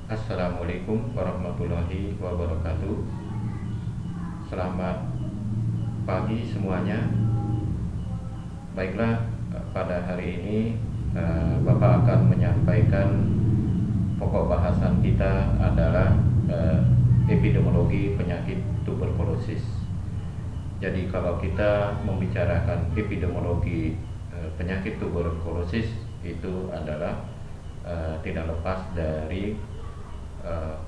Assalamualaikum warahmatullahi wabarakatuh. Selamat pagi semuanya. Baiklah, pada hari ini Bapak akan menyampaikan pokok bahasan kita adalah epidemiologi penyakit tuberkulosis. Jadi kalau kita membicarakan epidemiologi penyakit tuberkulosis, itu adalah tidak lepas dari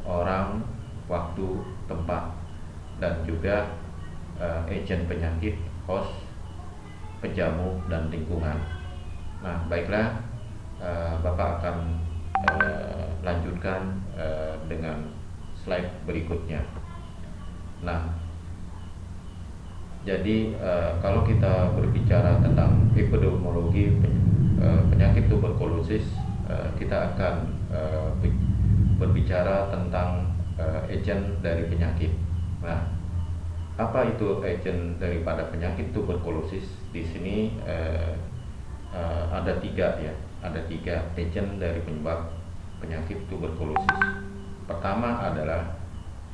orang, waktu, tempat, dan juga agen penyakit, host, penjamu, dan lingkungan. Nah, baiklah, Bapak akan lanjutkan dengan slide berikutnya. Nah, jadi kalau kita berbicara tentang epidemiologi penyakit tuberkulosis, kita akan berbicara tentang agen dari penyakit. Nah, apa itu agen daripada penyakit tuberkulosis? Di sini ada tiga ya, ada tiga agen dari penyebab penyakit tuberkulosis. Pertama adalah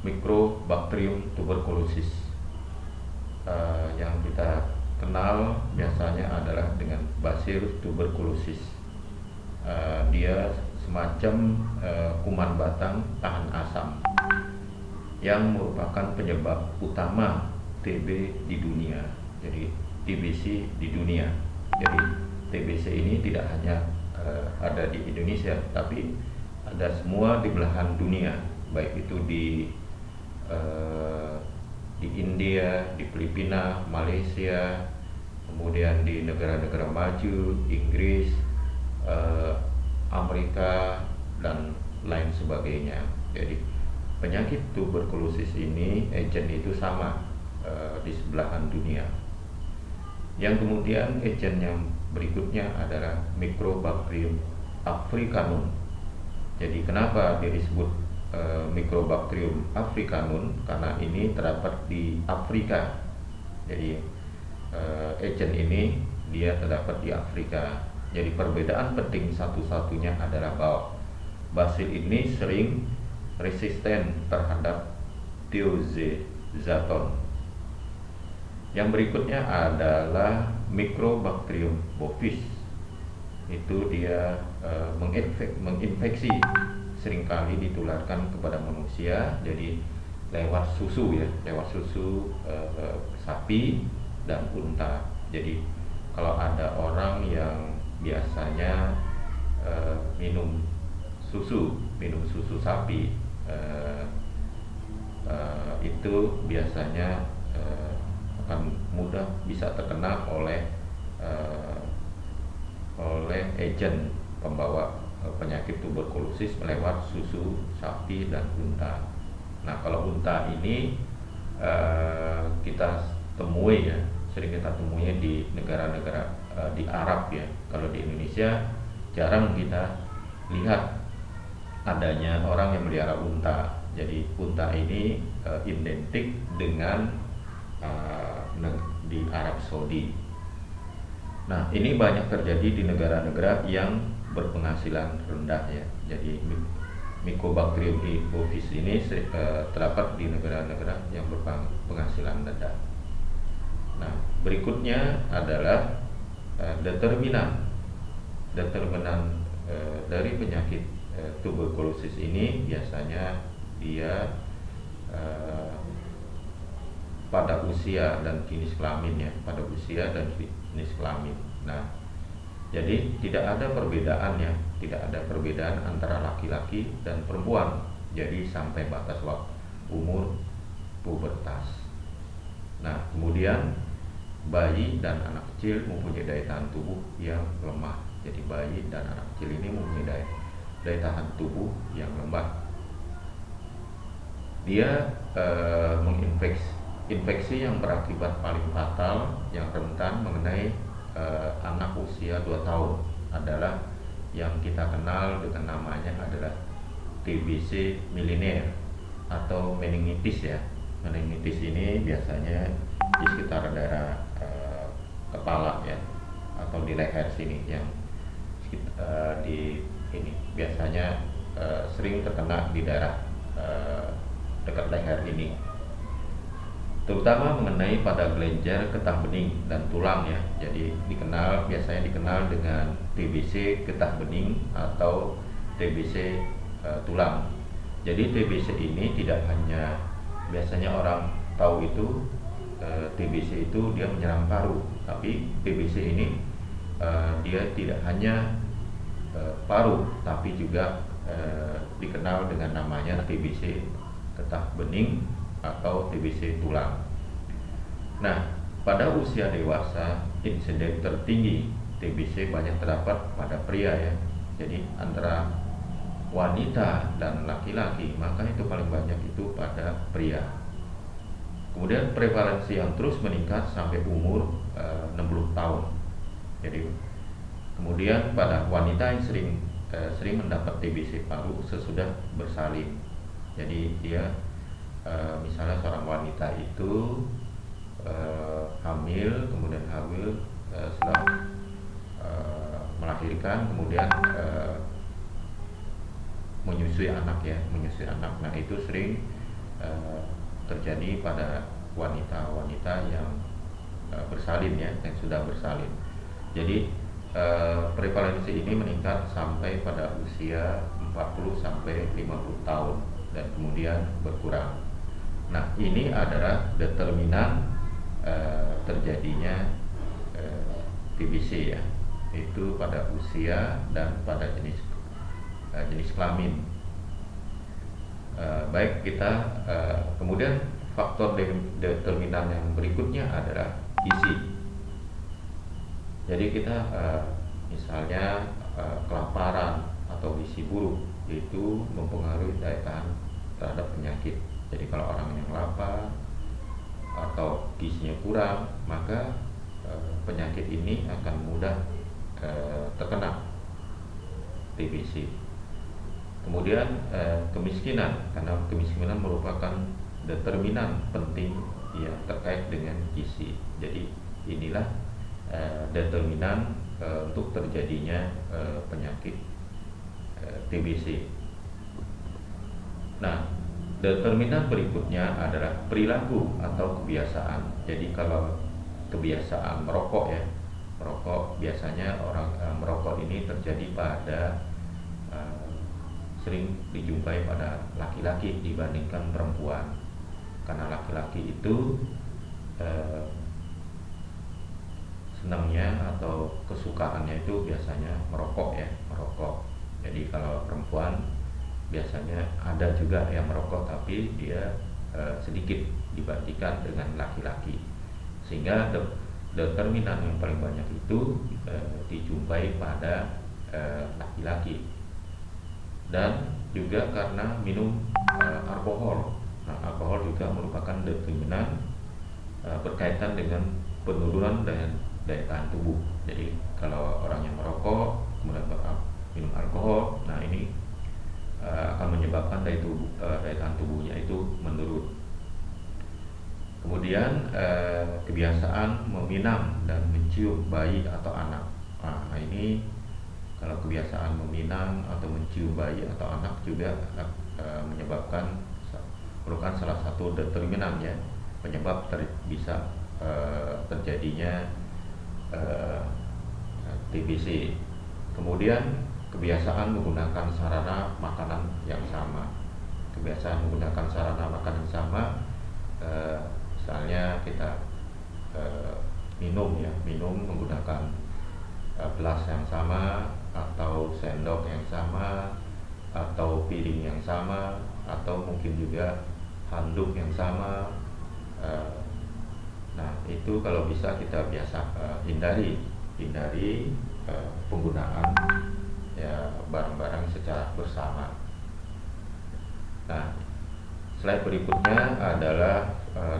Mycobacterium tuberculosis, yang kita kenal biasanya adalah dengan Bacillus tuberculosis. Dia semacam kuman batang tahan asam yang merupakan penyebab utama TB di dunia. Jadi TBC di dunia. Jadi TBC ini tidak hanya ada di Indonesia, tapi ada semua di belahan dunia, baik itu di India, di Filipina, Malaysia, kemudian di negara-negara maju, Inggris, Amerika, dan lain sebagainya. Jadi penyakit tuberkulosis ini agen itu sama di sebelahan dunia. Yang kemudian agen yang berikutnya adalah Mycobacterium africanum. Jadi kenapa dia disebut Mycobacterium africanum? Karena ini terdapat di Afrika. Jadi agen ini dia terdapat di Afrika. Jadi perbedaan penting satu-satunya adalah bahwa basil ini sering resisten terhadap thiazoxanthone. Yang berikutnya adalah Mycobacterium bovis. Itu dia menginfeksi, seringkali ditularkan kepada manusia, jadi lewat susu ya, lewat susu sapi dan unta. Jadi kalau ada orang yang biasanya minum susu sapi, itu biasanya akan mudah bisa terkena oleh agen pembawa penyakit tuberkulosis melewat susu sapi dan unta. Nah, kalau unta ini kita temui ya, sering kita temui di negara-negara di Arab ya. Kalau di Indonesia jarang kita lihat adanya orang yang melihara unta. Jadi unta ini identik dengan di Arab Saudi. Nah, ini banyak terjadi di negara-negara yang berpenghasilan rendah ya. Jadi Mycobacterium bovis ini terdapat di negara-negara yang berpenghasilan rendah. Nah, berikutnya adalah determinan dari penyakit tuberkulosis ini. Biasanya dia pada usia dan jenis kelamin ya, pada usia dan jenis kelamin. Nah, jadi tidak ada perbedaan ya, tidak ada perbedaan antara laki-laki dan perempuan. Jadi sampai batas umur pubertas. Nah, kemudian bayi dan anak kecil mempunyai daya tahan tubuh yang lemah. Jadi bayi dan anak kecil ini mempunyai daya tahan tubuh yang lemah. Dia infeksi yang berakibat paling fatal, yang rentan mengenai anak usia 2 tahun adalah yang kita kenal dengan namanya adalah TBC miliner atau meningitis ya. Meningitis ini biasanya di sekitar daerah kepala ya, atau di leher sini, yang di ini biasanya sering terkena di daerah dekat leher ini, terutama mengenai pada kelenjar getah bening dan tulang ya. Jadi biasanya dikenal dengan TBC getah bening atau TBC tulang. Jadi TBC ini tidak hanya, biasanya orang tahu itu TBC itu dia menyerang paru, tapi TBC ini dia tidak hanya paru, tapi juga dikenal dengan namanya TBC getah bening atau TBC tulang. Nah, pada usia dewasa insiden tertinggi TBC banyak terdapat pada pria ya. Jadi antara wanita dan laki-laki, maka itu paling banyak itu pada pria. Kemudian prevalensi yang terus meningkat sampai umur 60 tahun. Jadi kemudian pada wanita yang sering mendapat TBC paru sesudah bersalin. Jadi dia misalnya seorang wanita itu hamil, kemudian setelah melahirkan, kemudian menyusui anak. Nah, itu sering terjadi pada wanita-wanita yang bersalin ya, yang sudah bersalin. Jadi prevalensi ini meningkat sampai pada usia 40 sampai 50 tahun dan kemudian berkurang. Nah, ini adalah determinan terjadinya TBC ya, itu pada usia dan pada jenis kelamin. Baik, kita kemudian faktor determinan yang berikutnya adalah gizi. Jadi kita misalnya kelaparan atau gizi buruk itu mempengaruhi daya tahan terhadap penyakit. Jadi kalau orang yang lapar atau gizinya kurang, maka penyakit ini akan mudah terkena TBC. Kemudian kemiskinan, karena kemiskinan merupakan determinan penting yang terkait dengan gizi. Jadi inilah determinan untuk terjadinya penyakit TBC. Nah, determinan berikutnya adalah perilaku atau kebiasaan. Jadi kalau kebiasaan merokok ya, biasanya orang merokok ini terjadi pada sering dijumpai pada laki-laki dibandingkan perempuan, karena laki-laki itu senangnya atau kesukaannya itu biasanya merokok. Jadi kalau perempuan biasanya ada juga yang merokok, tapi dia sedikit dibandingkan dengan laki-laki, sehingga determinan yang paling banyak itu dijumpai pada laki-laki. Dan juga karena minum alkohol. Nah, alkohol juga merupakan determinan berkaitan dengan penurunan daya tahan tubuh. Jadi kalau orang yang merokok kemudian minum alkohol, nah ini akan menyebabkan daya tahan tubuhnya itu menurun. Kemudian kebiasaan meminang dan mencium bayi atau anak. Nah, ini kalau kebiasaan meminang atau mencium bayi atau anak juga merupakan salah satu determinan ya, penyebab bisa terjadinya TBC. Kemudian kebiasaan menggunakan sarana makanan yang sama. Misalnya kita minum menggunakan gelas yang sama, atau sendok yang sama, atau piring yang sama, atau mungkin juga handuk yang sama. Nah, itu kalau bisa kita hindari penggunaan ya barang-barang secara bersama. Nah, slide berikutnya adalah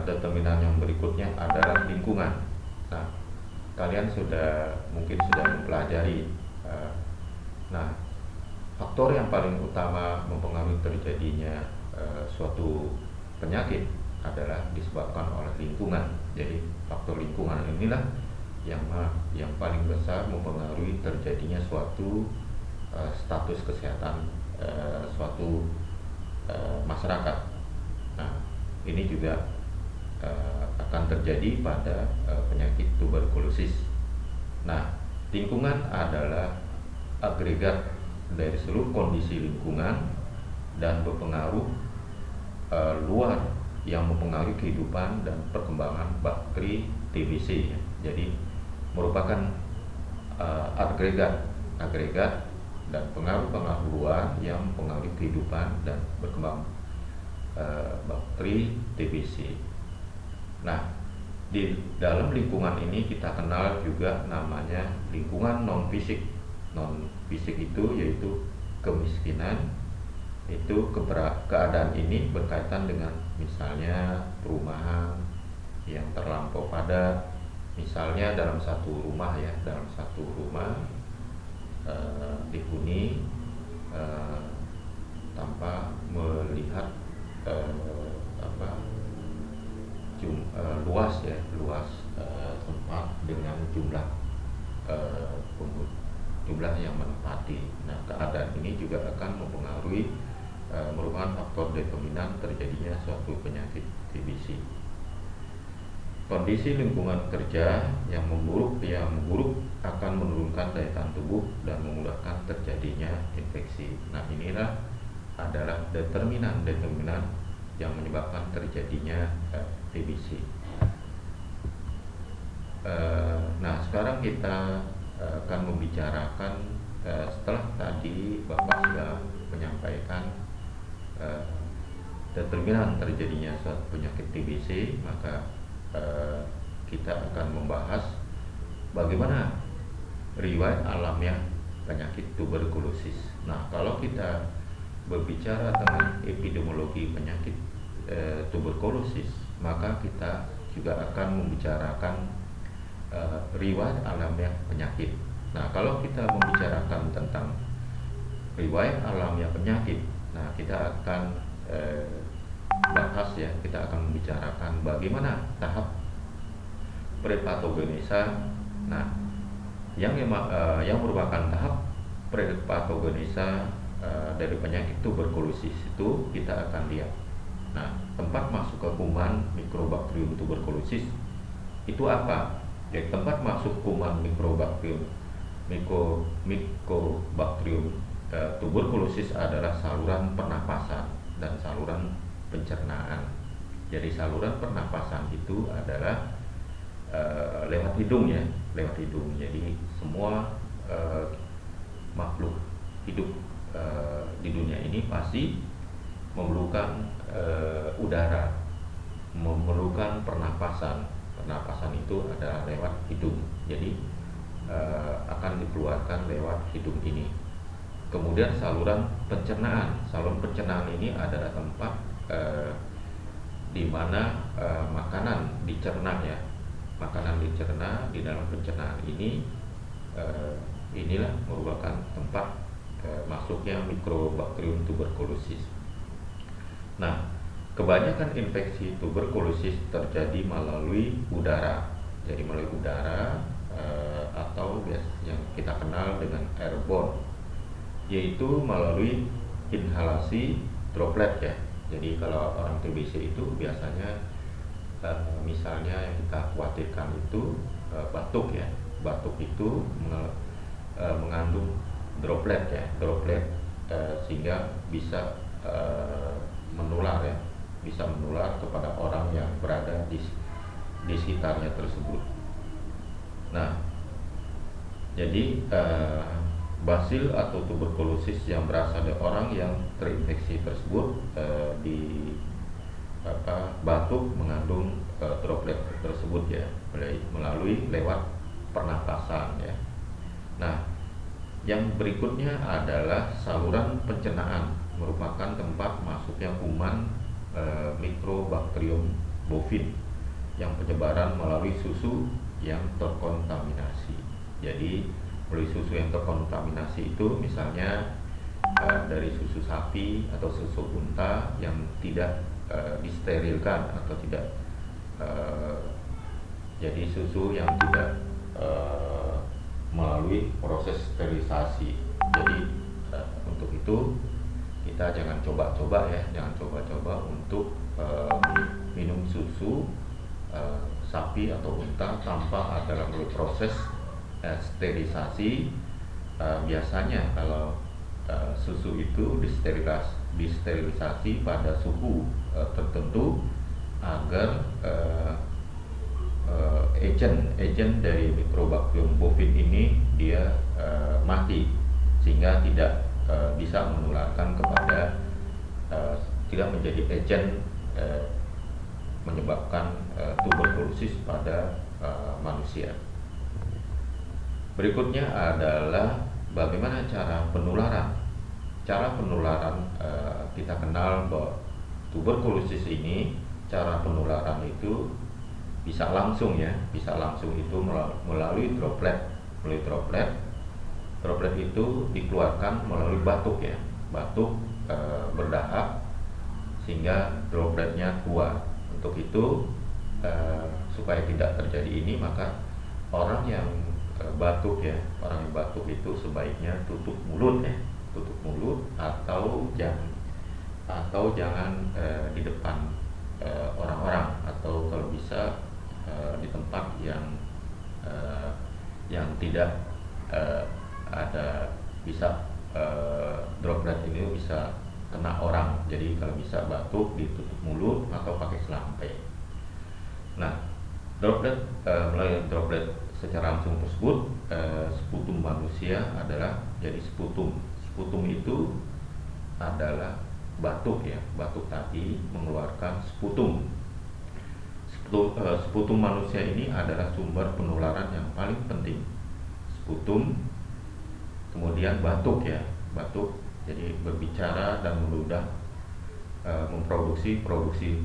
determinan yang berikutnya adalah lingkungan. Nah, kalian mungkin sudah mempelajari. Nah, faktor yang paling utama mempengaruhi terjadinya suatu penyakit adalah disebabkan oleh lingkungan. Jadi faktor lingkungan inilah yang paling besar mempengaruhi terjadinya suatu status kesehatan suatu masyarakat. Nah, ini juga akan terjadi pada penyakit tuberkulosis. Nah, lingkungan adalah agregat dari seluruh kondisi lingkungan dan berpengaruh luar yang mempengaruhi kehidupan dan perkembangan bakteri TBC. Jadi merupakan agregat dan pengaruh-pengaruh luar yang mempengaruhi kehidupan dan berkembang bakteri TBC. Nah, di dalam lingkungan ini kita kenal juga namanya lingkungan non fisik. Non fisik itu yaitu kemiskinan. Itu keadaan ini berkaitan dengan misalnya perumahan yang terlampau padat. Misalnya dalam satu rumah dihuni tanpa melihat luas tempat dengan jumlah yang menempati. Nah, keadaan ini juga akan mempengaruhi merupakan faktor determinan terjadinya suatu penyakit TBC. Kondisi lingkungan kerja yang memburuk akan menurunkan daya tahan tubuh dan memudahkan terjadinya infeksi. Nah, inilah adalah determinan yang menyebabkan terjadinya TBC. Nah, sekarang kita akan membicarakan setelah tadi Bapak sudah menyampaikan determinan terjadinya suatu penyakit TBC, maka kita akan membahas bagaimana riwayat alamiah penyakit tuberkulosis. Nah, kalau kita berbicara tentang epidemiologi penyakit tuberkulosis, maka kita juga akan membicarakan riwayat alamiah penyakit. Nah, kalau kita membicarakan tentang riwayat alamiah penyakit, nah kita akan kita akan membicarakan bagaimana tahap prepatogenesa. Nah, yang merupakan tahap prepatogenesa dari penyakit tuberkulosis itu kita akan lihat. Nah, tempat masuk ke kuman Mycobacterium tuberculosis itu apa? Jadi tempat masuk kuman Mycobacterium tuberculosis adalah saluran pernapasan dan saluran pencernaan. Jadi saluran pernapasan itu adalah lewat hidung. Jadi semua makhluk hidup di dunia ini pasti memerlukan udara, memerlukan pernapasan. Pernapasan itu adalah lewat hidung. Jadi akan dikeluarkan lewat hidung ini. Kemudian saluran pencernaan. Saluran pencernaan ini adalah tempat di mana makanan dicerna ya. Makanan dicerna di dalam pencernaan ini. Inilah merupakan tempat masuknya Mycobacterium tuberculosis. Nah, kebanyakan infeksi tuberkulosis terjadi melalui udara. Jadi melalui udara atau yang kita kenal dengan airborne, yaitu melalui inhalasi droplet ya. Jadi kalau orang TBC itu biasanya misalnya yang kita khawatirkan itu batuk ya. Batuk itu mengandung droplet ya, sehingga bisa menular ya, bisa menular kepada orang yang berada di sekitarnya tersebut. Nah, jadi basil atau tuberkulosis yang berasal dari orang yang terinfeksi tersebut batuk mengandung droplet tersebut ya, melalui lewat pernapasan ya. Nah, yang berikutnya adalah saluran pencernaan, merupakan tempat masuknya kuman Mycobacterium bovine yang penyebaran melalui susu yang terkontaminasi. Jadi melalui susu yang terkontaminasi itu misalnya dari susu sapi atau susu unta yang tidak disterilkan atau tidak jadi susu yang tidak melalui proses sterilisasi. Jadi untuk itu kita jangan coba-coba ya, jangan coba-coba untuk minum susu sapi atau unta tanpa ada melalui proses sterilisasi. Biasanya kalau susu itu disterilisasi pada suhu tertentu agar agent dari Mycobacterium bovis ini dia mati, sehingga tidak bisa menularkan kepada tidak menjadi agent menyebabkan tuberkulosis pada manusia. Berikutnya adalah bagaimana cara penularan. Cara penularan kita kenal bahwa tuberkulosis ini cara penularan itu bisa langsung ya, bisa langsung itu melalui droplet. Droplet itu dikeluarkan melalui batuk ya, batuk berdahak sehingga dropletnya keluar. Untuk itu supaya tidak terjadi ini, maka orang yang batuk ya, orang yang batuk itu sebaiknya tutup mulut ya, tutup mulut atau jangan di depan orang-orang, atau kalau bisa di tempat yang tidak ada bisa droplet ini bisa kena orang. Jadi kalau bisa batuk ditutup mulut atau pakai selampe. Nah, melalui droplet secara langsung tersebut, sputum manusia adalah jadi sputum itu adalah batuk ya, batuk tadi mengeluarkan sputum. Sputum manusia ini adalah sumber penularan yang paling penting. Sputum, kemudian batuk ya, batuk jadi berbicara dan meludah, memproduksi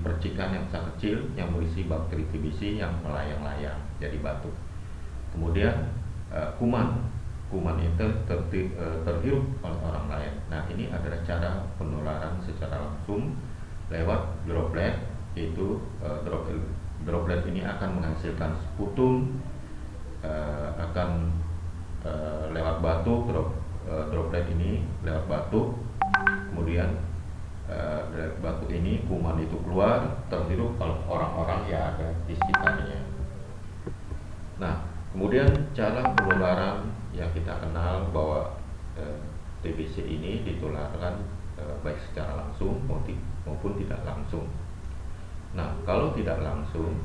percikan yang sangat kecil yang berisi bakteri TBC yang melayang-layang, jadi batuk. Kemudian kuman itu terhirup oleh orang lain. Nah, ini adalah cara penularan secara langsung lewat droplet. Itu droplet ini akan menghasilkan sputum, akan lewat batuk, droplet ini lewat batuk, kemudian dari batuk ini kuman itu keluar, terhirup oleh orang-orang yang ada di sekitarnya. Nah, kemudian cara penularan yang kita kenal bahwa TBC ini ditularkan baik secara langsung maupun tidak langsung. Nah, kalau tidak langsung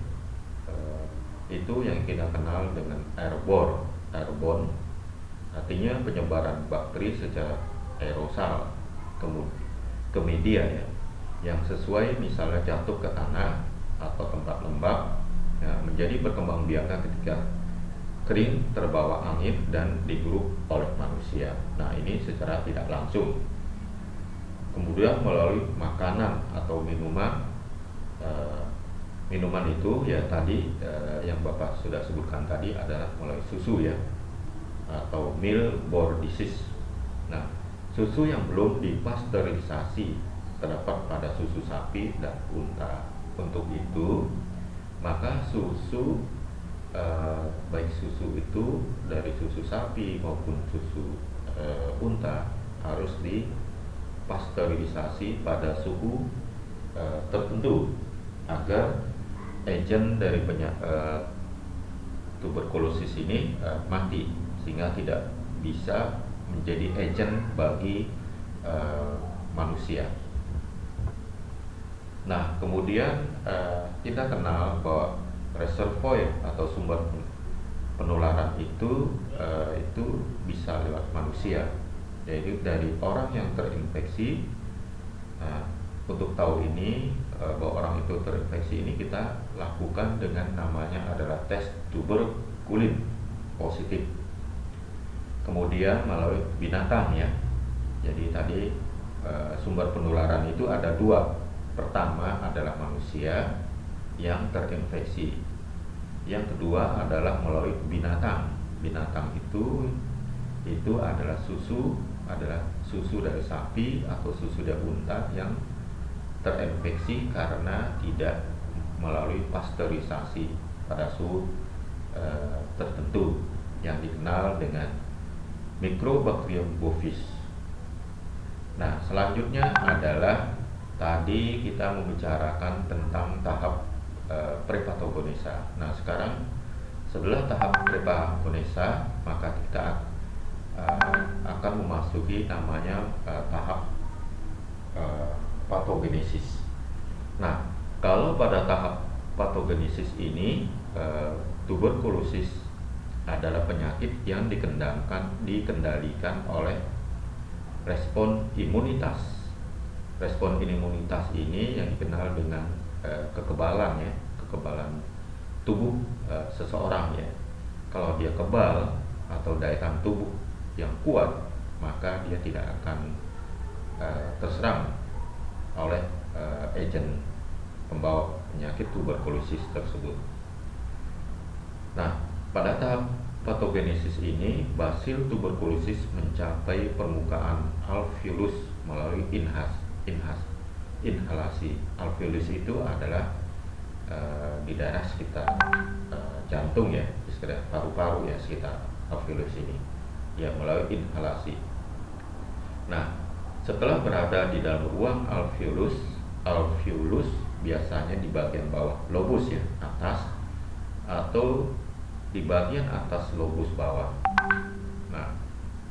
itu yang kita kenal dengan airborne, artinya penyebaran bakteri secara aerosol ke media ya, yang sesuai misalnya jatuh ke tanah atau tempat lembab ya, menjadi berkembang biakan ketika kering, terbawa angin dan dihirup oleh manusia. Nah, ini secara tidak langsung. Kemudian melalui makanan atau minuman. Minuman itu ya tadi yang Bapak sudah sebutkan tadi adalah melalui susu ya, atau milk-borne disease. Nah, susu yang belum dipasteurisasi terdapat pada susu sapi dan unta. Untuk itu, maka susu baik susu itu dari susu sapi maupun susu unta harus dipasteurisasi pada suhu tertentu agar agent dari tuberkulosis ini mati, sehingga tidak bisa menjadi agent bagi manusia. Nah, kemudian kita kenal bahwa reservoir atau sumber penularan itu bisa lewat manusia, yaitu dari orang yang terinfeksi. Untuk tahu ini bahwa orang itu terinfeksi ini kita lakukan dengan namanya adalah tes tuberkulin positif. Kemudian melalui binatang ya. Jadi tadi sumber penularan itu ada dua. Pertama adalah manusia yang terinfeksi. Yang kedua adalah melalui binatang. Binatang itu adalah susu dari sapi atau susu dari unta yang terinfeksi karena tidak melalui pasteurisasi pada suhu tertentu yang dikenal dengan Mycobacterium bovis. Nah, selanjutnya adalah tadi kita membicarakan tentang tahap prepatogenesa. Nah, sekarang setelah tahap prepatogenesa, maka kita akan memasuki namanya tahap patogenesis. Nah, kalau pada tahap patogenesis ini, tuberkulosis adalah penyakit yang dikendalikan oleh respon imunitas. Respon imunitas ini yang dikenal dengan kekebalan ya, kekebalan tubuh seseorang ya. Kalau dia kebal atau daya tahan tubuh yang kuat, maka dia tidak akan terserang oleh agen pembawa penyakit tuberkulosis tersebut. Nah, pada tahap patogenesis ini, basil tuberkulosis mencapai permukaan alveolus melalui inhalasi. Alveolus itu adalah di daerah sekitar jantung ya, di sekitar paru-paru ya, sekitar alveolus ini ya, melalui inhalasi. Nah, setelah berada di dalam ruang alveolus biasanya di bagian bawah lobus ya, atas, atau di bagian atas lobus bawah. Nah,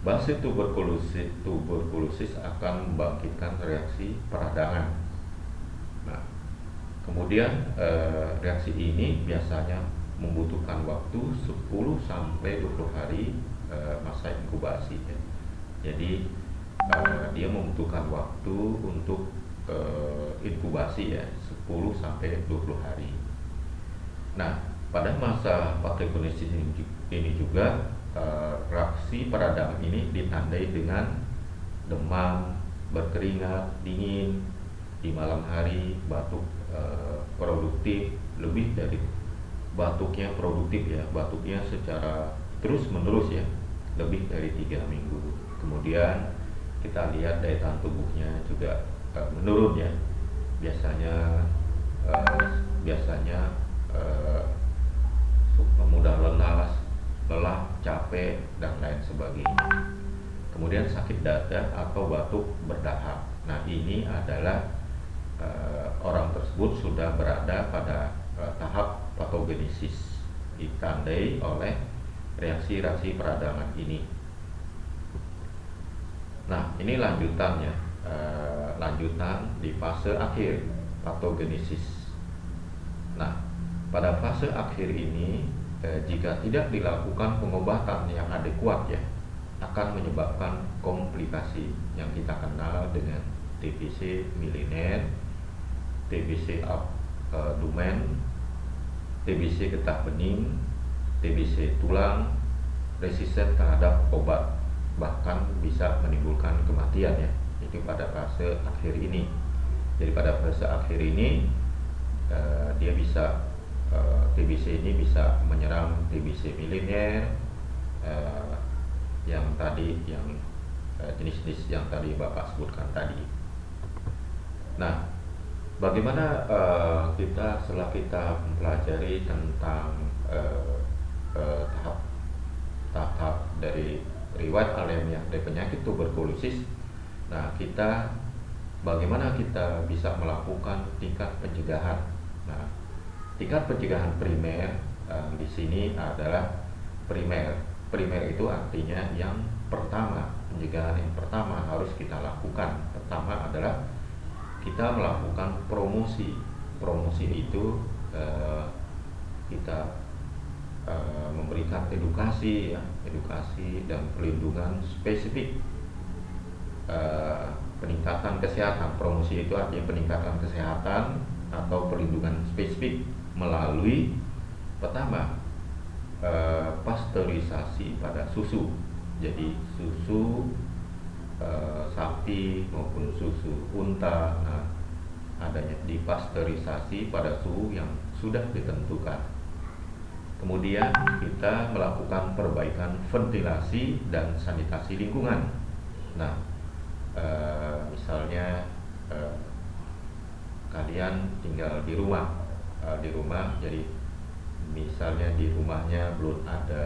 basil tuberkulosis akan membangkitkan reaksi peradangan. Nah, kemudian reaksi ini biasanya membutuhkan waktu 10 sampai 20 hari masa inkubasi ya. Jadi dia membutuhkan waktu untuk inkubasi ya, 10 sampai 20 hari. Nah, pada masa patogenesis ini juga reaksi peradangan ini ditandai dengan demam, berkeringat dingin di malam hari, batuk produktif, lebih dari batuknya produktif ya, batuknya secara terus menerus ya, lebih dari 3 minggu. Kemudian kita lihat daya tahan tubuhnya juga menurun ya, biasanya mudah lelah, capek dan lain sebagainya. Kemudian sakit dada atau batuk berdahak. Nah, ini adalah orang tersebut sudah berada pada tahap patogenesis, ditandai oleh reaksi-reaksi peradangan ini. Nah, ini lanjutannya, lanjutan di fase akhir patogenesis. Nah, pada fase akhir ini, jika tidak dilakukan pengobatan yang adekuat ya, akan menyebabkan komplikasi yang kita kenal dengan TBC miliner, TBC abdomen, TBC getah bening, TBC tulang, resisten terhadap obat, bahkan bisa menimbulkan kematian ya. Itu pada fase akhir ini. Jadi pada fase akhir ini dia bisa TBC ini bisa menyerang TBC miliner, yang tadi, yang jenis-jenis yang tadi Bapak sebutkan tadi. Nah, bagaimana kita setelah kita mempelajari tentang tahap dari riwayat alamiah dari penyakit tuberkulosis, nah bagaimana kita bisa melakukan tingkat pencegahan? Nah, tingkat pencegahan primer di sini adalah primer. Primer itu artinya yang pertama, pencegahan yang pertama harus kita lakukan. Pertama adalah kita melakukan promosi. Promosi itu kita memberikan edukasi ya, edukasi dan perlindungan spesifik, peningkatan kesehatan. Promosi itu artinya peningkatan kesehatan atau perlindungan spesifik melalui pertama pasteurisasi pada susu. Jadi susu sapi maupun susu unta, nah, adanya dipasteurisasi pada suhu yang sudah ditentukan. Kemudian kita melakukan perbaikan ventilasi dan sanitasi lingkungan. Nah, misalnya kalian tinggal di rumah, jadi misalnya di rumahnya belum ada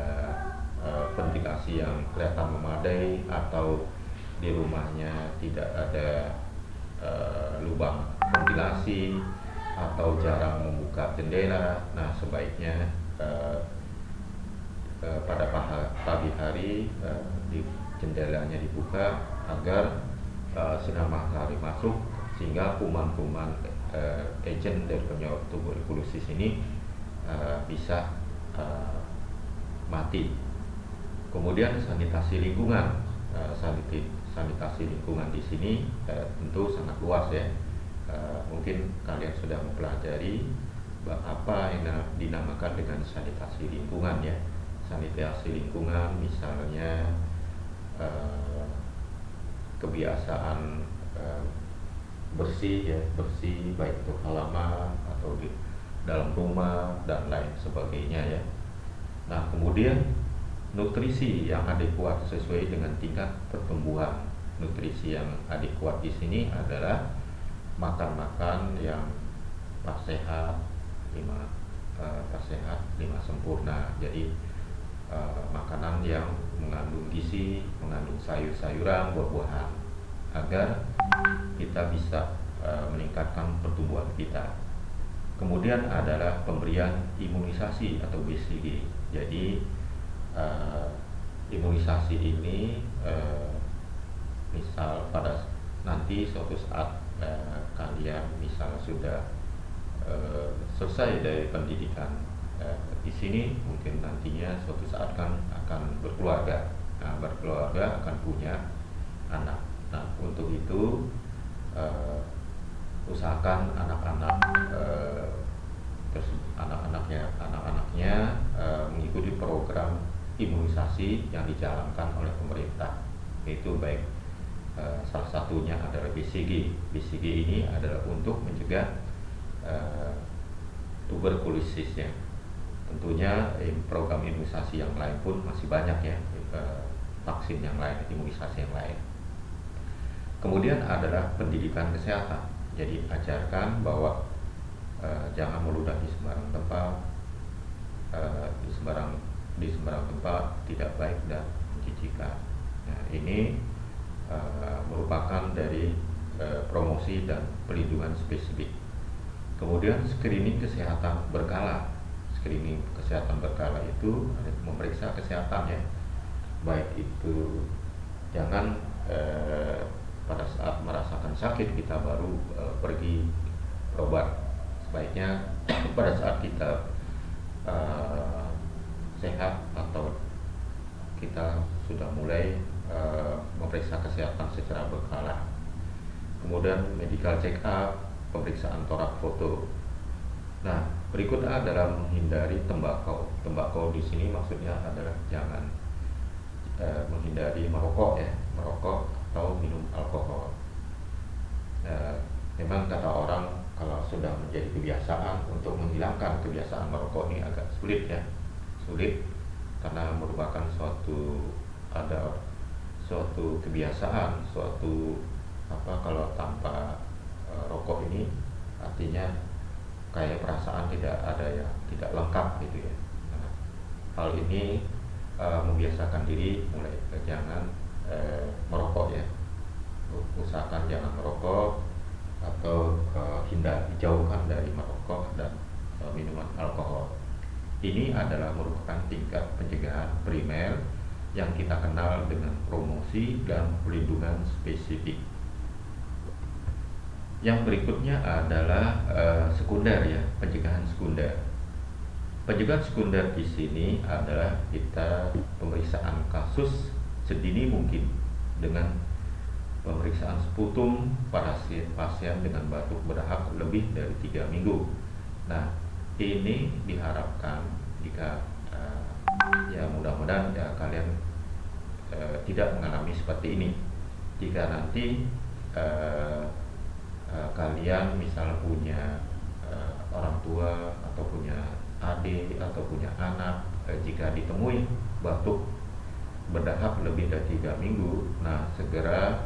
ventilasi yang kelihatan memadai, atau di rumahnya tidak ada lubang ventilasi atau jarang membuka jendela, nah sebaiknya pada pagi hari di jendelanya dibuka agar sinar matahari masuk sehingga kuman-kuman agent dari penyebab tuberkulosis ini bisa mati. Kemudian sanitasi lingkungan, sanitasi lingkungan di sini tentu sangat luas ya. Mungkin kalian sudah mempelajari apa yang dinamakan dengan sanitasi lingkungan ya. Sanitasi lingkungan misalnya kebiasaan bersih ya, bersih baik itu halaman atau di dalam rumah dan lain sebagainya ya. Nah, kemudian nutrisi yang adekuat sesuai dengan tingkat pertumbuhan. Nutrisi yang adekuat di sini adalah makan yang pas sehat, 5 sempurna. Jadi makanan yang mengandung gizi, mengandung sayur-sayuran, buah-buahan, agar kita bisa meningkatkan pertumbuhan kita. Kemudian adalah pemberian imunisasi atau BCG. Jadi imunisasi ini misal pada nanti suatu saat kalian misalnya sudah selesai dari pendidikan di sini, mungkin nantinya suatu saat kan akan berkeluarga. Nah, berkeluarga akan punya anak. Nah, untuk itu usahakan anak-anaknya mengikuti program imunisasi yang dijalankan oleh pemerintah. Itu baik salah satunya adalah BCG. BCG ini adalah untuk mencegah tuberkulosis ya. Tentunya program imunisasi yang lain pun masih banyak ya, vaksin yang lain, imunisasi yang lain. Kemudian adalah pendidikan kesehatan. Jadi ajarkan bahwa jangan meludah di sembarang tempat, di sembarang tempat tidak baik dan menjijikan. Nah, ini merupakan dari promosi dan pelindungan spesifik. Kemudian screening kesehatan berkala. Screening kesehatan berkala itu memeriksa kesehatan ya, baik itu jangan pada saat merasakan sakit kita baru pergi berobat. Sebaiknya pada saat kita sehat atau kita sudah mulai memeriksa kesehatan secara berkala. Kemudian medical check up, pemeriksaan torak foto. Nah, berikutnya adalah menghindari tembakau. Tembakau di sini maksudnya adalah jangan menghindari merokok ya, merokok atau minum alkohol. Memang kata orang kalau sudah menjadi kebiasaan, untuk menghilangkan kebiasaan merokok ini agak sulit ya, sulit karena merupakan suatu kebiasaan, kalau tanpa rokok ini artinya kayak perasaan tidak ada ya, tidak lengkap gitu ya. Nah, hal ini membiasakan diri mulai jangan merokok ya, usahakan jangan merokok atau dijauhkan dari merokok dan minuman alkohol. Ini adalah merupakan tingkat pencegahan primer yang kita kenal dengan promosi dan pelindungan spesifik. Yang berikutnya adalah sekunder ya, pencegahan sekunder. Pencegahan sekunder di sini adalah kita pemeriksaan kasus sedini mungkin dengan pemeriksaan sputum pada pasien dengan batuk berdahak lebih dari 3 minggu. Nah, ini diharapkan jika ya mudah-mudahan ya kalian tidak mengalami seperti ini. Jika nanti kalian misalnya punya orang tua atau punya adik atau punya anak, jika ditemui batuk berdahak lebih dari 3 minggu, nah segera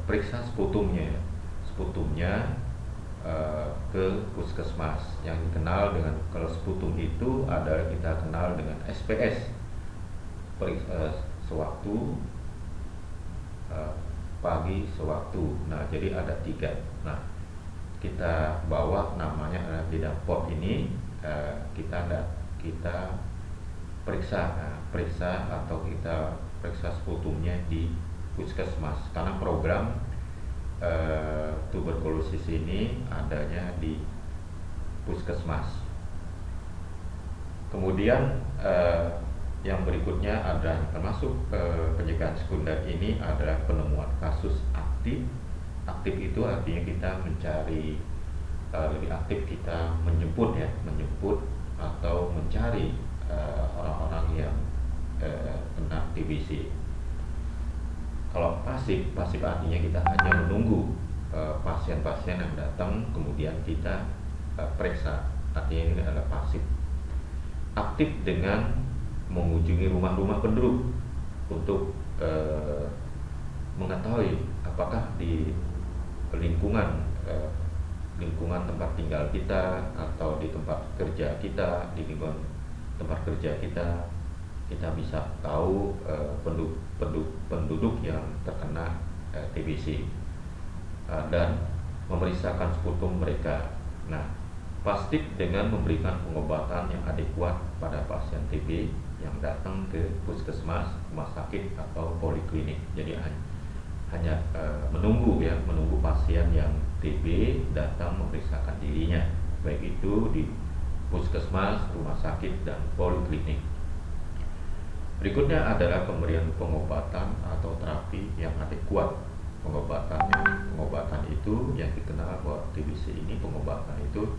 periksa sputumnya ke puskesmas yang dikenal dengan, kalau sputum itu adalah kita kenal dengan SPS, sewaktu eh, pagi sewaktu. Nah, jadi ada 3. Nah, kita bawa namanya adalah Lidapot ini, kita periksa, periksa atau kita periksa sputumnya di puskesmas, karena program tuberkulosis ini adanya di puskesmas. Kemudian yang berikutnya adalah termasuk pencegahan sekunder ini adalah penemuan kasus aktif. Aktif itu artinya kita mencari, lebih aktif kita menjemput atau mencari orang-orang yang kena TBC. Kalau pasif artinya kita hanya menunggu pasien-pasien yang datang kemudian kita periksa, artinya ini adalah pasif. Aktif dengan mengunjungi rumah-rumah penduduk untuk mengetahui apakah di lingkungan tempat tinggal kita atau di tempat kerja kita, di lingkungan tempat kerja kita bisa tahu penduduk yang terkena TBC dan memeriksakan sputum mereka. Nah, pasti dengan memberikan pengobatan yang adekuat pada pasien TB yang datang ke puskesmas, rumah sakit atau poliklinik. Jadi hanya menunggu pasien yang TB datang memeriksakan dirinya, baik itu di puskesmas, rumah sakit dan poliklinik. Berikutnya adalah pemberian pengobatan atau terapi yang adekuat. Pengobatan itu yang dikenal bahwa TBC ini pengobatan itu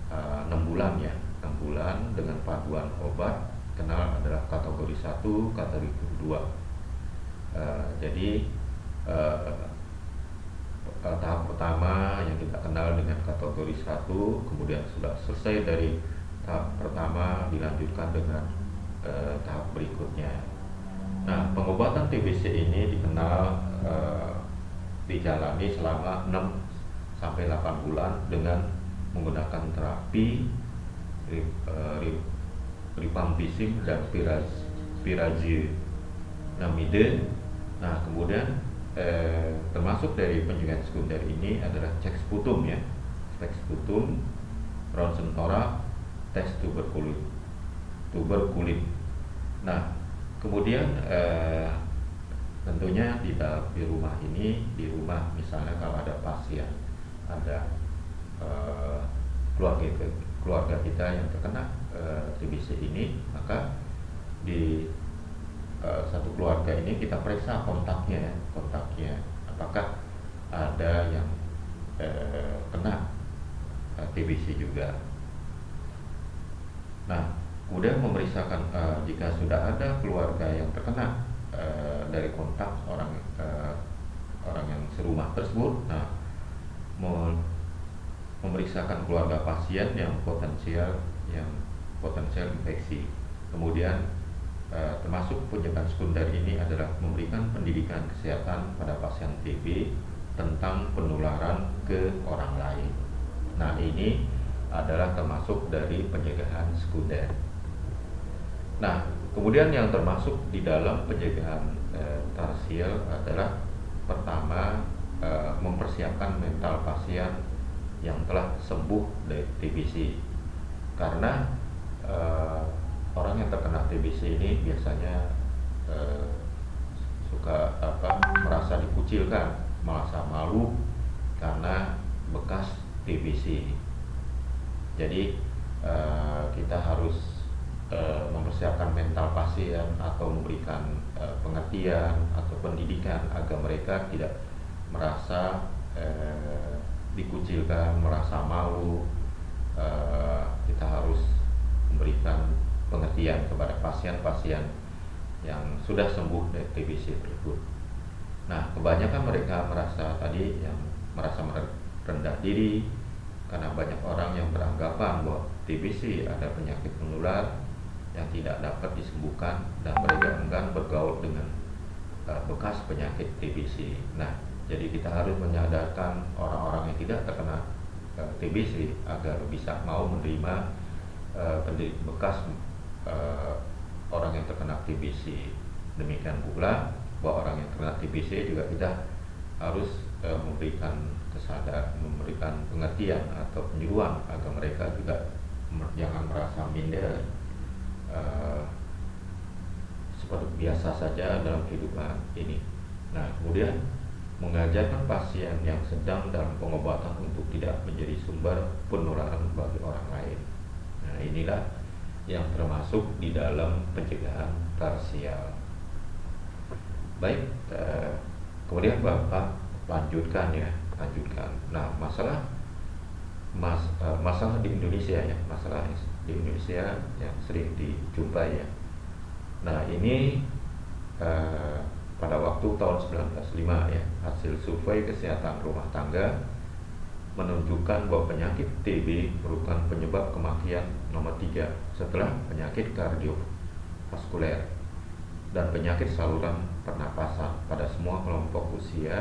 6 bulan ya, 6 bulan dengan paduan obat, kenal adalah kategori 1, kategori 2. Jadi tahap pertama yang kita kenal dengan kategori 1, kemudian sudah selesai dari tahap pertama dilanjutkan dengan tahap berikutnya. Nah, pengobatan TBC ini dikenal dijalani selama 6-8 bulan dengan menggunakan terapi rifampicin dan pyrazinamide. Nah, kemudian termasuk dari pencegahan sekunder ini adalah cek sputum ya, cek sputum, ronsen torak, tes tuberkulit. Nah, kemudian tentunya di rumah ini, misalnya kalau ada pasien, ada keluarga kita yang terkena TBC ini, maka di satu keluarga ini kita periksa kontaknya, apakah ada yang kena TBC juga. Nah, kemudian memeriksakan jika sudah ada keluarga yang terkena dari kontak orang yang serumah tersebut, nah memeriksakan keluarga pasien yang potensial infeksi. Kemudian termasuk pencegahan sekunder ini adalah memberikan pendidikan kesehatan pada pasien TB tentang penularan ke orang lain. Nah, ini adalah termasuk dari pencegahan sekunder. Nah, kemudian yang termasuk di dalam pencegahan tarsiel adalah pertama, mempersiapkan mental pasien yang telah sembuh dari TBC, karena orang yang terkena TBC ini biasanya suka merasa dikucilkan, merasa malu karena bekas TBC. Jadi kita harus mempersiapkan mental pasien atau memberikan pengertian atau pendidikan agar mereka tidak merasa dikucilkan, merasa malu. Kita harus memberikan pengertian kepada pasien-pasien yang sudah sembuh dari TBC tersebut. Nah, kebanyakan mereka merasa rendah diri karena banyak orang yang beranggapan bahwa TBC ada penyakit menular yang tidak dapat disembuhkan dan mereka enggan bergaul dengan bekas penyakit TBC. Nah, jadi kita harus menyadarkan orang-orang yang tidak terkena TBC agar bisa mau menerima bekas orang yang terkena TBC. Demikian pula bahwa orang yang kena TBC juga kita harus memberikan memberikan pengertian atau penyuluhan agar mereka juga jangan merasa minder, seperti biasa saja dalam kehidupan ini. Nah, kemudian mengajarkan pasien yang sedang dalam pengobatan untuk tidak menjadi sumber penularan bagi orang lain. Nah, inilah yang termasuk di dalam pencegahan parsial. Baik, kemudian Bapak lanjutkan. Nah, masalah di Indonesia ya, masalah di Indonesia yang sering dijumpai ya. Nah, ini pada waktu tahun 1905 ya, hasil survei kesehatan rumah tangga menunjukkan bahwa penyakit TB merupakan penyebab kematian nomor 3 setelah penyakit kardiovaskuler dan penyakit saluran pernapasan pada semua kelompok usia,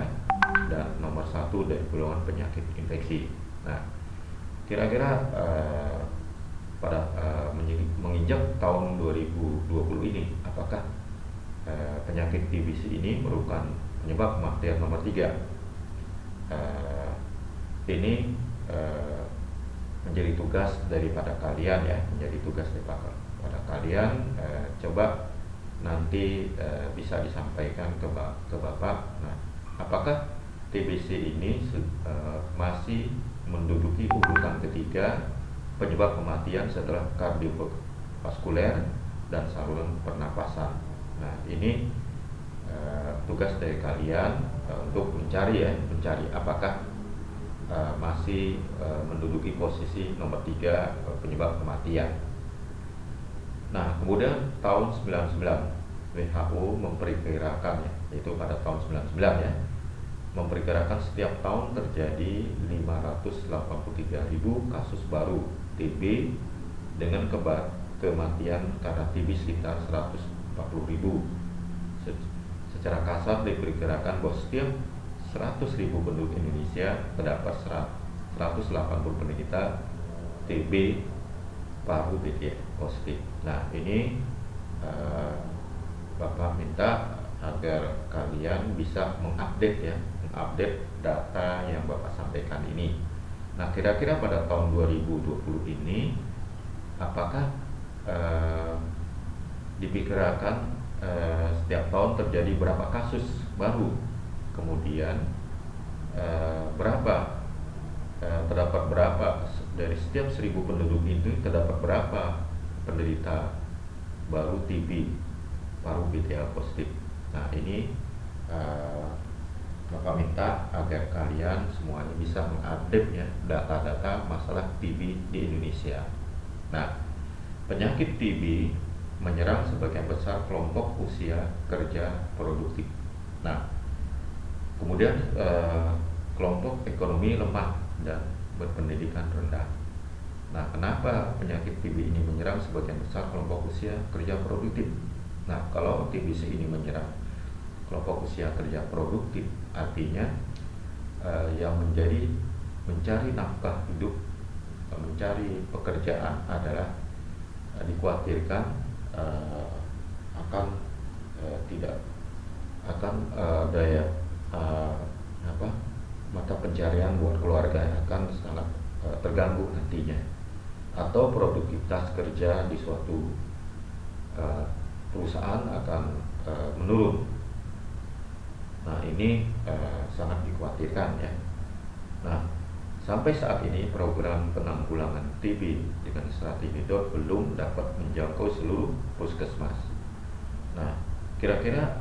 dan nomor 1 dari golongan penyakit infeksi. Nah, kira-kira pada menginjak tahun 2020 ini, apakah penyakit TBC ini merupakan penyebab kematian nomor 3? Ini menjadi tugas daripada kalian ya, coba nanti bisa disampaikan ke Bapak. Nah, apakah TBC ini masih menduduki urutan ketiga penyebab kematian setelah kardiovaskuler dan saluran pernapasan? Nah, ini tugas dari kalian untuk mencari apakah masih menduduki posisi nomor 3 penyebab kematian. Nah, kemudian tahun 99 WHO memperkirakan ya, yaitu pada tahun 99 ya, memperkirakan setiap tahun terjadi 583.000 kasus baru TB dengan kematian karena TB sekitar 140.000. Secara kasar diperkirakan bahwa setiap 100.000 penduduk Indonesia terdapat 180 penderita TB paru BT positif. Nah, ini Bapak minta agar kalian bisa mengupdate data yang Bapak sampaikan ini. Nah, kira-kira pada tahun 2020 ini apakah diperkirakan setiap tahun terjadi berapa kasus baru, kemudian terdapat berapa dari setiap 1.000 penduduk itu terdapat berapa penderita baru TB paru BTA positif. Nah, ini Bapak minta agar kalian semuanya bisa mengupdate ya data-data masalah TB di Indonesia. Nah, penyakit TB menyerang sebagian besar kelompok usia kerja produktif. Nah, kemudian kelompok ekonomi lemah dan berpendidikan rendah. Nah, kenapa penyakit TB ini menyerang sebagian besar kelompok usia kerja produktif? Nah, kalau TBC ini menyerang kelompok usia kerja produktif, artinya yang mencari nafkah hidup, mencari pekerjaan adalah dikhawatirkan tidak akan daya mata pencarian buat keluarga akan sangat terganggu nantinya, atau produktivitas kerja di suatu perusahaan akan menurun. Nah, ini sangat dikhawatirkan ya. Nah, sampai saat ini program penanggulangan TB dengan strategi DOT belum dapat menjangkau seluruh puskesmas. Nah, kira-kira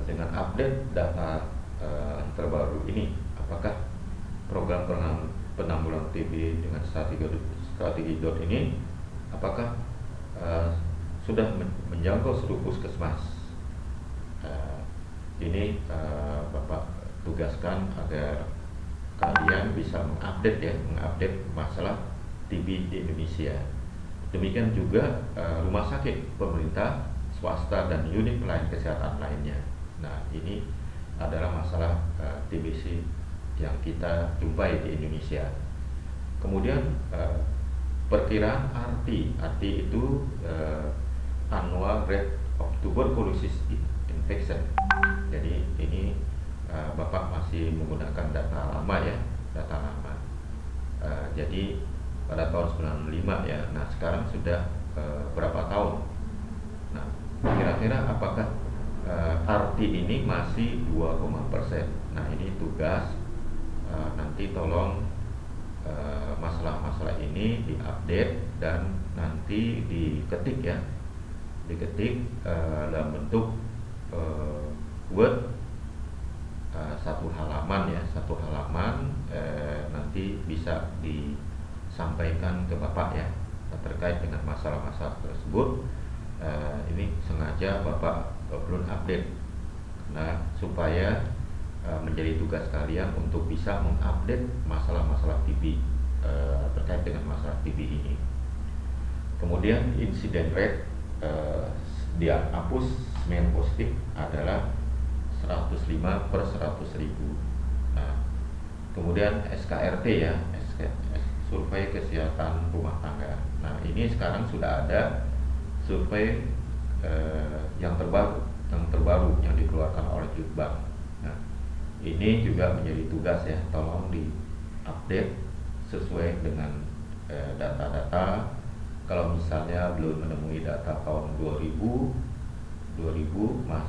dengan update data terbaru ini, apakah program penanggulangan TB dengan strategi DOT ini apakah sudah menjangkau seluruh puskesmas? Ini Bapak tugaskan agar kalian bisa mengupdate masalah TB di Indonesia. Demikian juga rumah sakit pemerintah, swasta, dan unit pelayanan kesehatan lainnya. Nah, ini adalah masalah TBC yang kita jumpai di Indonesia. Kemudian perkiraan arti itu annual rate of tuberculosis infection. Jadi ini Bapak masih menggunakan data lama ya, data lama. Jadi pada tahun 95 ya. Nah sekarang sudah berapa tahun? Nah kira-kira apakah arti ini masih 2%? Nah ini tugas, nanti tolong masalah-masalah ini diupdate dan nanti diketik ya, diketik dalam bentuk Word, satu halaman ya, satu halaman, nanti bisa disampaikan ke Bapak ya terkait dengan masalah-masalah tersebut. Ini sengaja Bapak belum update karena supaya menjadi tugas kalian untuk bisa mengupdate masalah-masalah TB, terkait dengan masalah TB ini. Kemudian insiden rate diapus semen positif adalah 105 per 100.000. Nah, kemudian SKRT ya, survei kesehatan rumah tangga. Nah ini sekarang sudah ada survei yang terbaru yang dikeluarkan oleh Litbang. Nah ini juga menjadi tugas ya, tolong diupdate sesuai dengan data-data. Kalau misalnya belum menemui data tahun 2000 Mas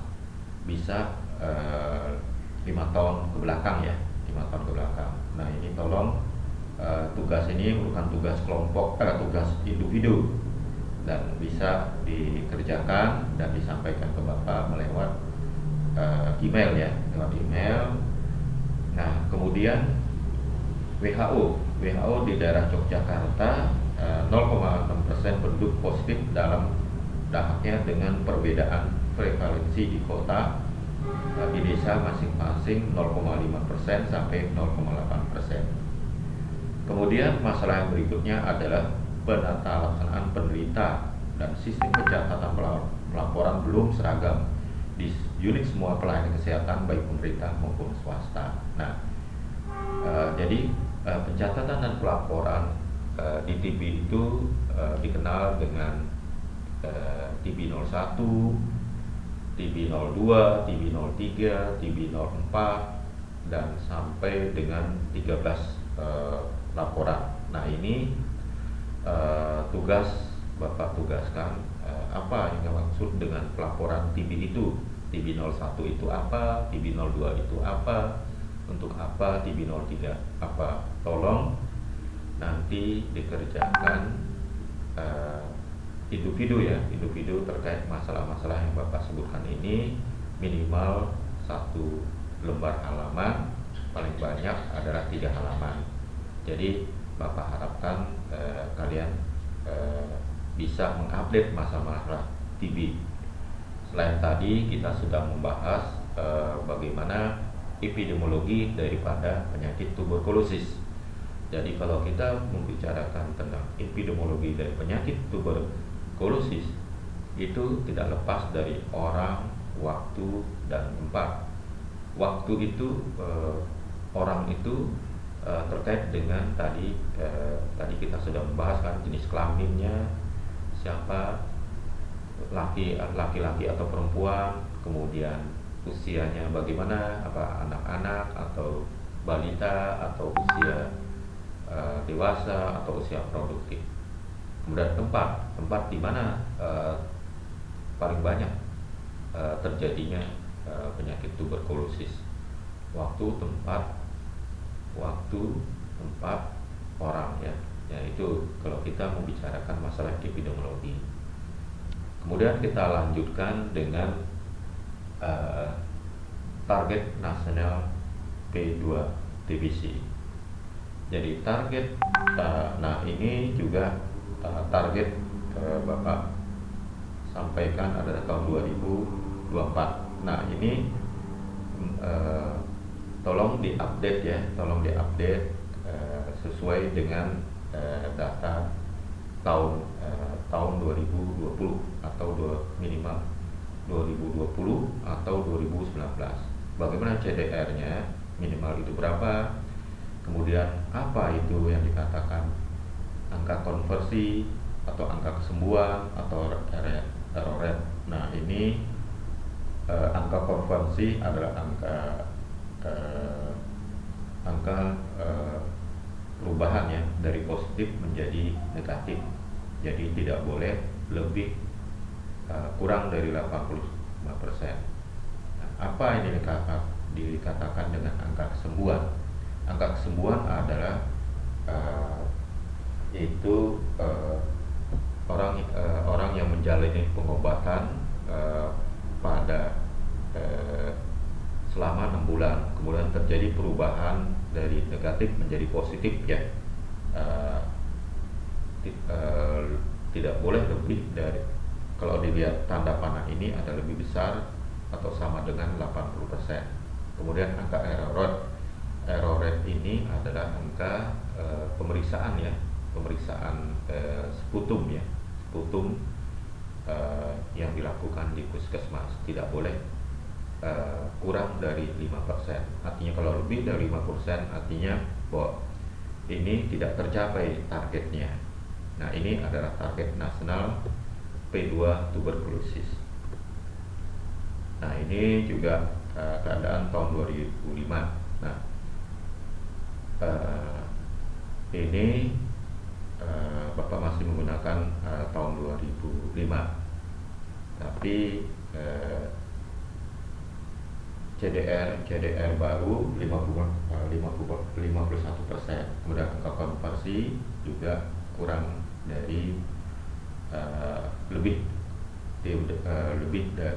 bisa 5 tahun ke belakang ya, 5 tahun ke belakang. Nah ini tolong, tugas ini bukan tugas kelompok, tugas individu, dan bisa dikerjakan dan disampaikan ke Bapak melewat email ya, lewat email. Nah kemudian WHO di daerah Yogyakarta 0,6% penduduk positif dalam dahaknya dengan perbedaan prevalensi di kota, di desa masing-masing 0,5% sampai 0,8%. Kemudian masalah yang berikutnya adalah penata laksanaan penderita dan sistem pencatatan pelaporan belum seragam di unit semua pelayanan kesehatan baik pemerintah maupun swasta. Nah, jadi pencatatan dan pelaporan di TB itu dikenal dengan TB 01, TB 02, TB 03, TB 04 dan sampai dengan 13 laporan. Nah ini tugas Bapak tugaskan apa yang maksud dengan pelaporan TB itu. TB 01 itu apa, TB 02 itu apa, untuk apa, TB 03 apa. Tolong nanti dikerjakan individu ya, individu terkait masalah-masalah yang Bapak sebutkan ini, minimal 1 lembar halaman, paling banyak adalah 3 halaman. Jadi Bapak harapkan kalian bisa mengupdate masalah-masalah TB. Selain tadi kita sudah membahas bagaimana epidemiologi daripada penyakit tuberkulosis. Jadi kalau kita membicarakan tentang epidemiologi dari penyakit tuberkulosis, itu tidak lepas dari orang, waktu, dan tempat. Waktu itu orang itu terkait dengan tadi kita sudah membahas kan jenis kelaminnya, siapa, laki-laki atau perempuan, kemudian usianya bagaimana, apa anak-anak atau balita atau usia dewasa atau usia produktif. Kemudian tempat di mana paling banyak terjadinya penyakit tuberkulosis. Waktu, tempat orang ya. Itu kalau kita membicarakan masalah epidemiologi. Kemudian kita lanjutkan dengan target nasional P2 TBC. Jadi target, nah ini juga target Bapak sampaikan adalah tahun 2024. Nah ini tolong diupdate ya, tolong diupdate sesuai dengan data tahun 2020 atau minimal 2020 atau 2019. Bagaimana CDR-nya, minimal itu berapa? Kemudian apa itu yang dikatakan angka konversi atau angka kesembuhan atau error rate Nah, ini angka konversi adalah eh, angka perubahan ya dari positif menjadi negatif. Jadi tidak boleh lebih kurang dari 85%. Nah, apa ini dikatakan dengan angka kesembuhan? Angka kesembuhan adalah yaitu orang yang menjalani pengobatan pada selama 6 bulan, kemudian terjadi perubahan dari negatif menjadi positif ya. Eh, Tidak boleh lebih dari, kalau dilihat tanda panah ini ada lebih besar atau sama dengan 80%. Kemudian angka error rate ini adalah angka pemeriksaan ya, pemeriksaan sputum ya, sputum yang dilakukan di puskesmas tidak boleh kurang dari 5%. Artinya kalau lebih dari 5% artinya bahwa ini tidak tercapai targetnya. Nah, ini adalah target nasional P2 tuberkulosis. Nah, ini juga keadaan tahun 2005. Nah, ini Bapak masih menggunakan tahun 2005, tapi CDR baru 51%. Kemudian angka konversi juga kurang dari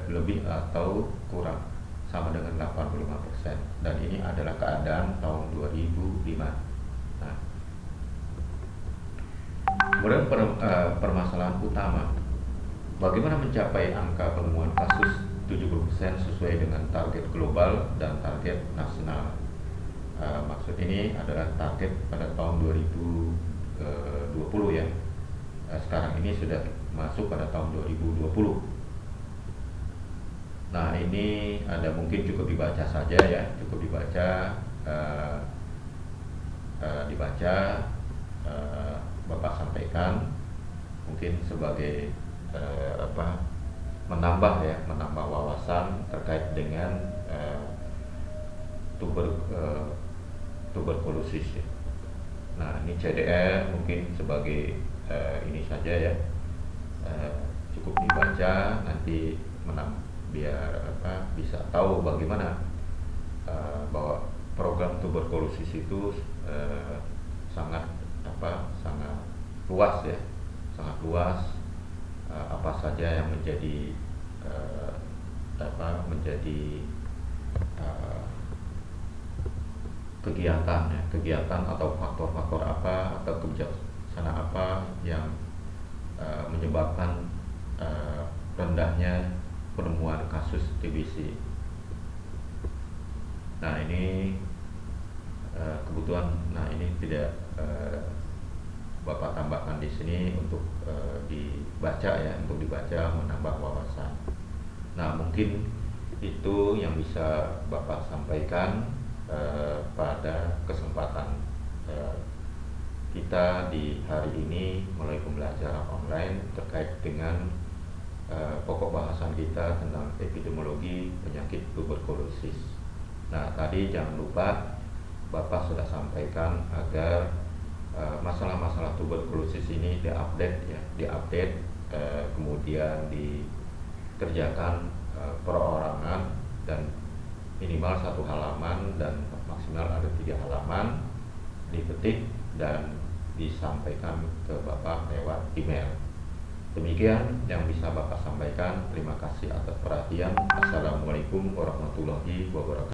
lebih atau kurang sama dengan 85%. Dan ini adalah keadaan tahun 2005. Nah, kemudian permasalahan utama, bagaimana mencapai angka penemuan kasus 70% sesuai dengan target global dan target nasional. Maksud ini adalah target pada tahun 2020 ya. Sekarang ini sudah masuk pada tahun 2020. Nah, ini ada mungkin cukup dibaca saja ya, cukup dibaca, Bapak sampaikan mungkin sebagai menambah wawasan terkait dengan tuberkulosis ya. Nah, ini CDR mungkin sebagai ini saja ya, cukup dibaca nanti biar bisa tahu bagaimana bahwa program tuberkulosis itu sangat luas ya, sangat luas. Apa saja yang menjadi kegiatan atau faktor-faktor apa atau kebijaksanaan apa yang menyebabkan rendahnya penemuan kasus TBC. Nah, ini kebutuhan. Nah, ini tidak Bapak tambahkan di sini untuk dibaca ya, untuk dibaca menambah wawasan. Nah, mungkin itu yang bisa Bapak sampaikan pada kesempatan kita di hari ini melalui pembelajaran online terkait dengan pokok bahasan kita tentang epidemiologi penyakit tuberkulosis. Nah, tadi jangan lupa Bapak sudah sampaikan agar masalah-masalah tuberkulosis ini diupdate, kemudian dikerjakan perorangan dan minimal 1 halaman dan maksimal ada 3 halaman, diketik dan disampaikan ke Bapak lewat email. Demikian yang bisa Bapak sampaikan. Terima kasih atas perhatian. Assalamualaikum warahmatullahi wabarakatuh.